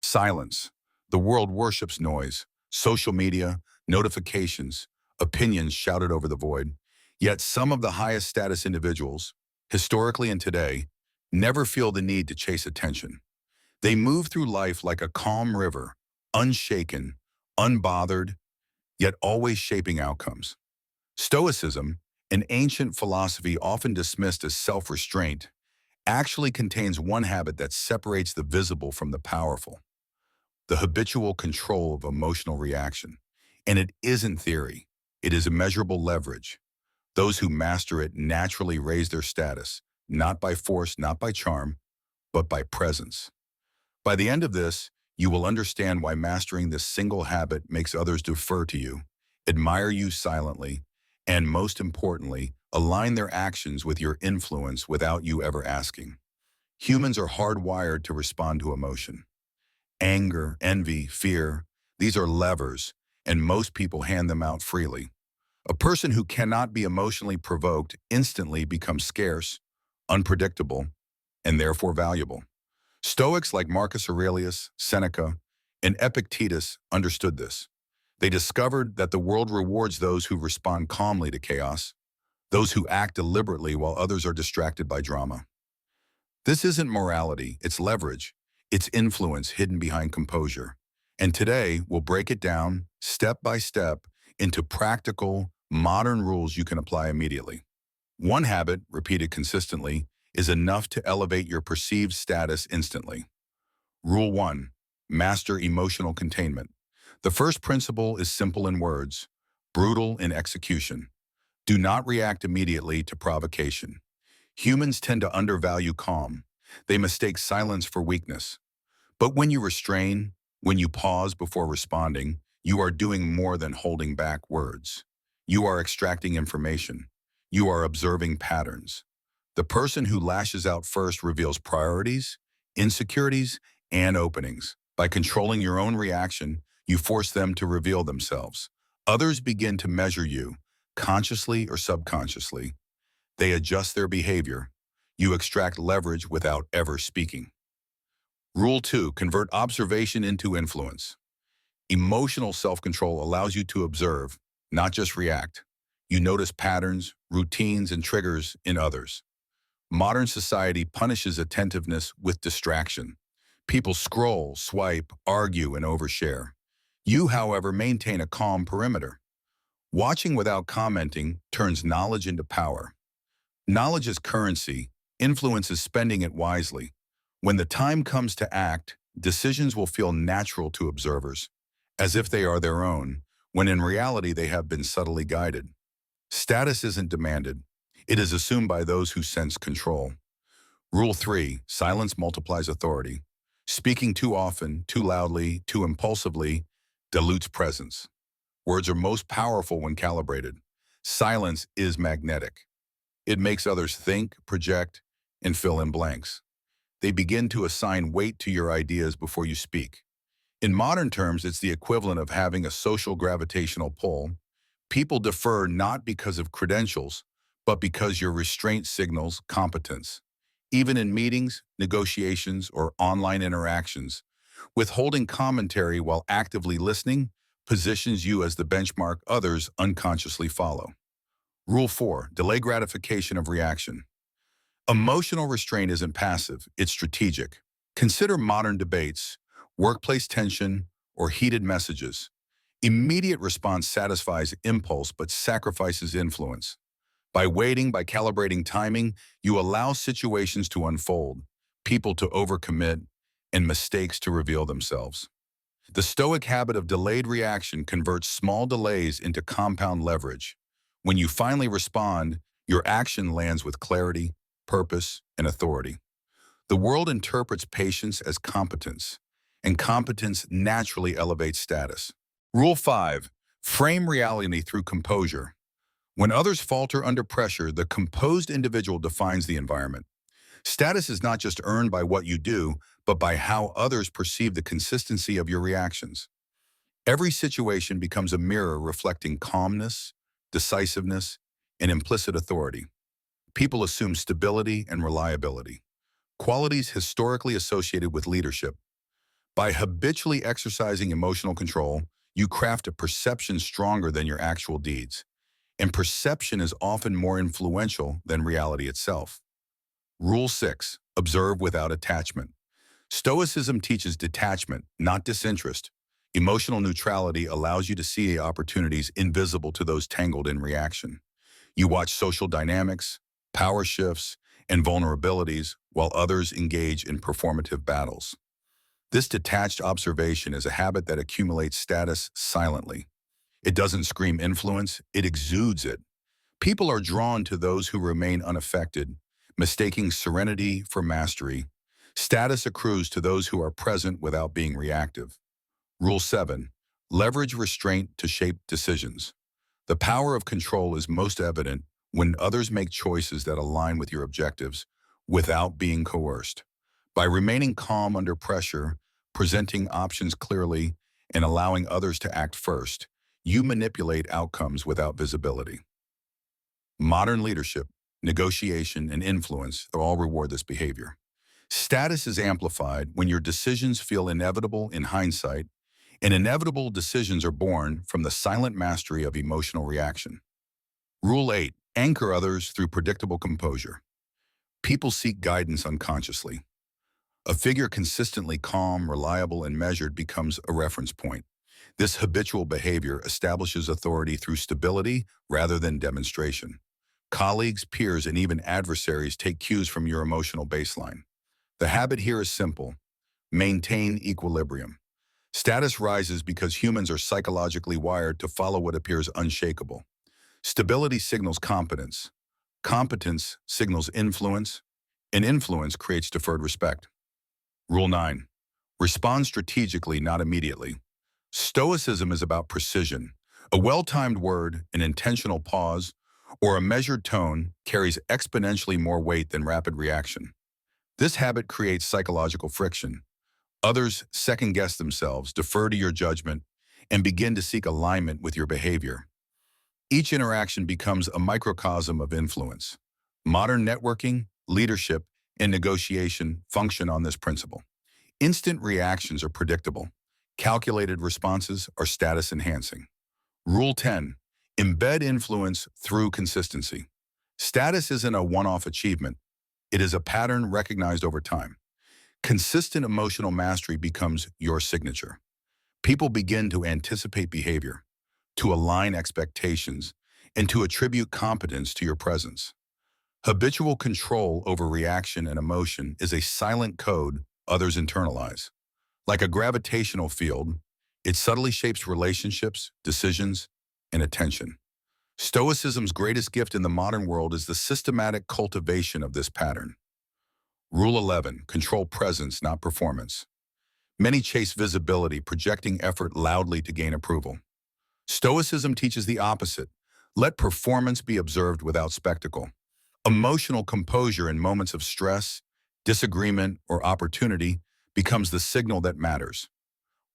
Silence. The world worships noise, social media, notifications, opinions shouted over the void. Yet some of the highest status individuals, historically and today, never feel the need to chase attention. They move through life like a calm river, unshaken, unbothered, yet always shaping outcomes. Stoicism, an ancient philosophy often dismissed as self-restraint, actually contains one habit that separates the visible from the powerful: the habitual control of emotional reaction. And it isn't theory. It is immeasurable leverage. Those who master it naturally raise their status, not by force, not by charm, but by presence. By the end of this, you will understand why mastering this single habit makes others defer to you, admire you silently, and most importantly, align their actions with your influence without you ever asking. Humans are hardwired to respond to emotion. Anger, envy, fear, these are levers, and most people hand them out freely. A person who cannot be emotionally provoked instantly becomes scarce, unpredictable, and therefore valuable. Stoics like Marcus Aurelius, Seneca, and Epictetus understood this. They discovered that the world rewards those who respond calmly to chaos, those who act deliberately while others are distracted by drama. This isn't morality, it's leverage. It's influence hidden behind composure. And today, we'll break it down, step by step, into practical, modern rules you can apply immediately. One habit, repeated consistently, is enough to elevate your perceived status instantly. Rule 1. Master emotional containment. The first principle is simple in words, brutal in execution. Do not react immediately to provocation. Humans tend to undervalue calm. They mistake silence for weakness. But when you restrain, when you pause before responding, you are doing more than holding back words. You are extracting information. You are observing patterns. The person who lashes out first reveals priorities, insecurities, and openings. By controlling your own reaction, you force them to reveal themselves. Others begin to measure you, consciously or subconsciously. They adjust their behavior. You extract leverage without ever speaking. Rule 2. Convert observation into influence. Emotional self-control allows you to observe, not just react. You notice patterns, routines, and triggers in others. Modern society punishes attentiveness with distraction. People scroll, swipe, argue, and overshare. You, however, maintain a calm perimeter. Watching without commenting turns knowledge into power. Knowledge is currency. Influence is spending it wisely. When the time comes to act, decisions will feel natural to observers, as if they are their own, when in reality they have been subtly guided. Status isn't demanded. It is assumed by those who sense control. Rule 3. Silence multiplies authority. Speaking too often, too loudly, too impulsively dilutes presence. Words are most powerful when calibrated. Silence is magnetic. It makes others think, project, and fill in blanks. They begin to assign weight to your ideas before you speak. In modern terms, it's the equivalent of having a social gravitational pull. People defer not because of credentials, but because your restraint signals competence. Even in meetings, negotiations, or online interactions, withholding commentary while actively listening positions you as the benchmark others unconsciously follow. Rule 4. Delay gratification of reaction. Emotional restraint isn't passive, it's strategic. Consider modern debates, workplace tension, or heated messages. Immediate response satisfies impulse but sacrifices influence. By waiting, by calibrating timing, you allow situations to unfold, people to overcommit, and mistakes to reveal themselves. The Stoic habit of delayed reaction converts small delays into compound leverage. When you finally respond, your action lands with clarity, purpose, and authority. The world interprets patience as competence, and competence naturally elevates status. Rule 5. Frame reality through composure. When others falter under pressure, the composed individual defines the environment. Status is not just earned by what you do, but by how others perceive the consistency of your reactions. Every situation becomes a mirror reflecting calmness, decisiveness, and implicit authority. People assume stability and reliability, qualities historically associated with leadership. By habitually exercising emotional control, you craft a perception stronger than your actual deeds. And perception is often more influential than reality itself. Rule 6. Observe without attachment. Stoicism teaches detachment, not disinterest. Emotional neutrality allows you to see opportunities invisible to those tangled in reaction. You watch social dynamics, power shifts, and vulnerabilities while others engage in performative battles. This detached observation is a habit that accumulates status silently. It doesn't scream influence, it exudes it. People are drawn to those who remain unaffected, mistaking serenity for mastery. Status accrues to those who are present without being reactive. Rule 7. Leverage restraint to shape decisions. The power of control is most evident when others make choices that align with your objectives without being coerced. By remaining calm under pressure, presenting options clearly, and allowing others to act first, you manipulate outcomes without visibility. Modern leadership, negotiation, and influence all reward this behavior. Status is amplified when your decisions feel inevitable in hindsight, and inevitable decisions are born from the silent mastery of emotional reaction. Rule 8. Anchor others through predictable composure. People seek guidance unconsciously. A figure consistently calm, reliable, and measured becomes a reference point. This habitual behavior establishes authority through stability rather than demonstration. Colleagues, peers, and even adversaries take cues from your emotional baseline. The habit here is simple. Maintain equilibrium. Status rises because humans are psychologically wired to follow what appears unshakable. Stability signals competence. Competence signals influence, and influence creates deferred respect. Rule 9. Respond strategically, not immediately. Stoicism is about precision. A well-timed word, an intentional pause, or a measured tone carries exponentially more weight than rapid reaction. This habit creates psychological friction. Others second-guess themselves, defer to your judgment, and begin to seek alignment with your behavior. Each interaction becomes a microcosm of influence. Modern networking, leadership, and negotiation function on this principle. Instant reactions are predictable. Calculated responses are status-enhancing. Rule 10. Embed influence through consistency. Status isn't a one-off achievement. It is a pattern recognized over time. Consistent emotional mastery becomes your signature. People begin to anticipate behavior, to align expectations, and to attribute competence to your presence. Habitual control over reaction and emotion is a silent code others internalize. Like a gravitational field, it subtly shapes relationships, decisions, and attention. Stoicism's greatest gift in the modern world is the systematic cultivation of this pattern. Rule 11. Control presence, not performance. Many chase visibility, projecting effort loudly to gain approval. Stoicism teaches the opposite. Let performance be observed without spectacle. Emotional composure in moments of stress, disagreement, or opportunity becomes the signal that matters.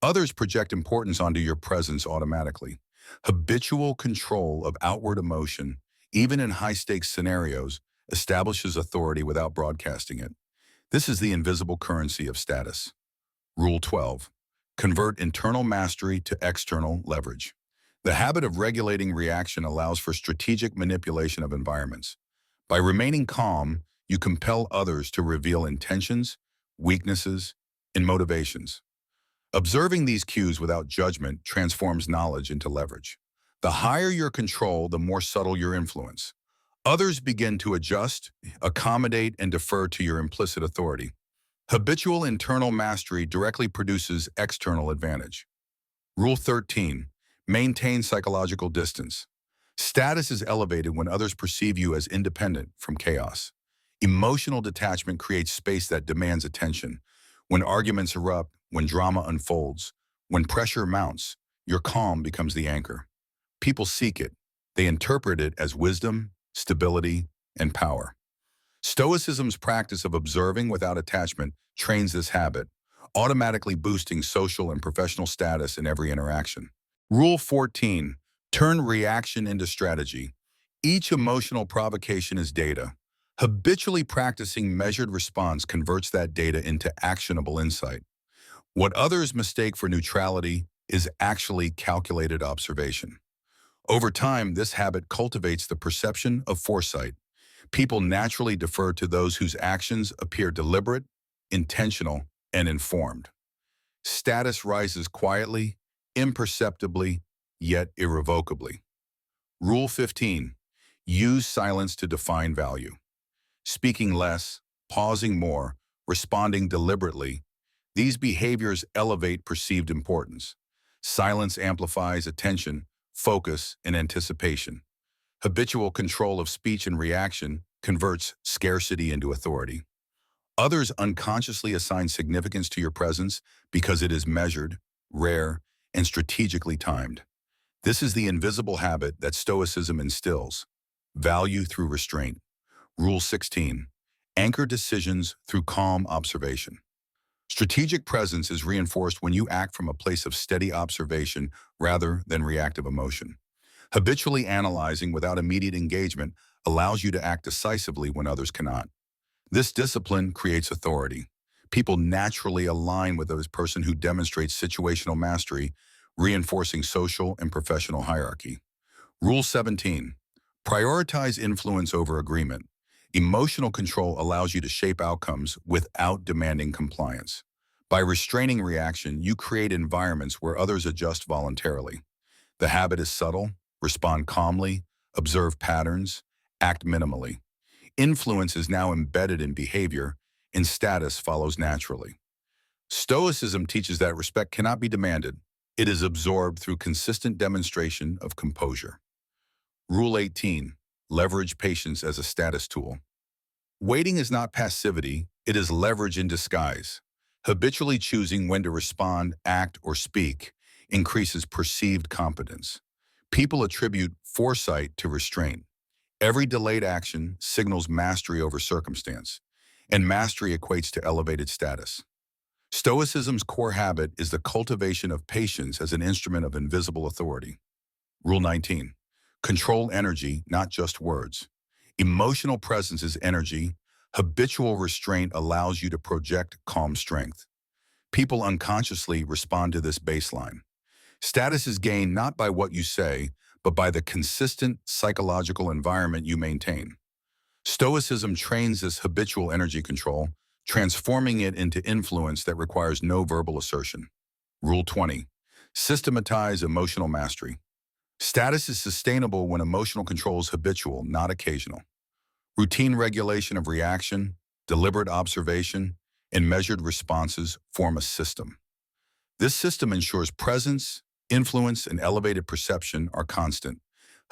Others project importance onto your presence automatically. Habitual control of outward emotion, even in high-stakes scenarios, establishes authority without broadcasting it. This is the invisible currency of status. Rule 12. Convert internal mastery to external leverage. The habit of regulating reaction allows for strategic manipulation of environments. By remaining calm, you compel others to reveal intentions, weaknesses, and motivations. Observing these cues without judgment transforms knowledge into leverage. The higher your control, the more subtle your influence. Others begin to adjust, accommodate, and defer to your implicit authority. Habitual internal mastery directly produces external advantage. Rule 13. Maintain psychological distance. Status is elevated when others perceive you as independent from chaos. Emotional detachment creates space that demands attention. When arguments erupt, when drama unfolds, when pressure mounts, your calm becomes the anchor. People seek it. They interpret it as wisdom, stability, and power. Stoicism's practice of observing without attachment trains this habit, automatically boosting social and professional status in every interaction. Rule 14. Turn reaction into strategy. Each emotional provocation is data. Habitually practicing measured response converts that data into actionable insight. What others mistake for neutrality is actually calculated observation. Over time, this habit cultivates the perception of foresight. People naturally defer to those whose actions appear deliberate, intentional, and informed. Status rises quietly, imperceptibly, yet irrevocably. Rule 15. Use silence to define value. Speaking less, pausing more, responding deliberately, these behaviors elevate perceived importance. Silence amplifies attention, focus, and anticipation. Habitual control of speech and reaction converts scarcity into authority. Others unconsciously assign significance to your presence because it is measured, rare, and strategically timed. This is the invisible habit that Stoicism instills. Value through restraint. Rule 16. Anchor decisions through calm observation. Strategic presence is reinforced when you act from a place of steady observation rather than reactive emotion. Habitually analyzing without immediate engagement allows you to act decisively when others cannot. This discipline creates authority. People naturally align with those person who demonstrates situational mastery, reinforcing social and professional hierarchy. Rule 17. Prioritize influence over agreement. Emotional control allows you to shape outcomes without demanding compliance. By restraining reaction, you create environments where others adjust voluntarily. The habit is subtle: respond calmly, observe patterns, act minimally. Influence is now embedded in behavior, and status follows naturally. Stoicism teaches that respect cannot be demanded. It is absorbed through consistent demonstration of composure. Rule 18. Leverage patience as a status tool. Waiting is not passivity, it is leverage in disguise. Habitually choosing when to respond, act, or speak increases perceived competence. People attribute foresight to restraint. Every delayed action signals mastery over circumstance, and mastery equates to elevated status. Stoicism's core habit is the cultivation of patience as an instrument of invisible authority. Rule 19. Control energy, not just words. Emotional presence is energy. Habitual restraint allows you to project calm strength. People unconsciously respond to this baseline. Status is gained not by what you say, but by the consistent psychological environment you maintain. Stoicism trains this habitual energy control, transforming it into influence that requires no verbal assertion. Rule 20. Systematize emotional mastery. Status is sustainable when emotional control is habitual, not occasional. Routine regulation of reaction, deliberate observation, and measured responses form a system. This system ensures presence, influence, and elevated perception are constant.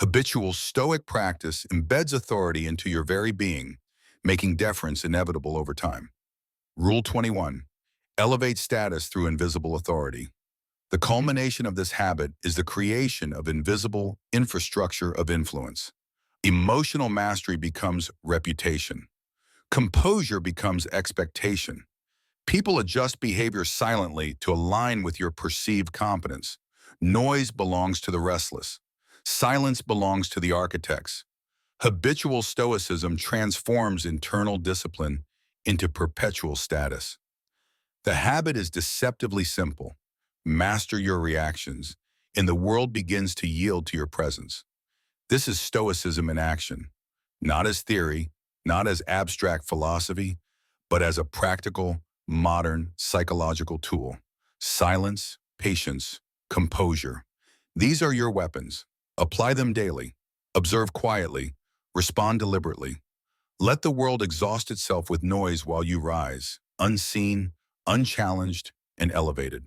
Habitual Stoic practice embeds authority into your very being, making deference inevitable over time. Rule 21. Elevate status through invisible authority. The culmination of this habit is the creation of invisible infrastructure of influence. Emotional mastery becomes reputation. Composure becomes expectation. People adjust behavior silently to align with your perceived competence. Noise belongs to the restless. Silence belongs to the architects. Habitual Stoicism transforms internal discipline into perpetual status. The habit is deceptively simple. Master your reactions, and the world begins to yield to your presence. This is Stoicism in action, not as theory, not as abstract philosophy, but as a practical, modern psychological tool. Silence, patience, composure. These are your weapons. Apply them daily. Observe quietly. Respond deliberately. Let the world exhaust itself with noise while you rise, unseen, unchallenged, and elevated.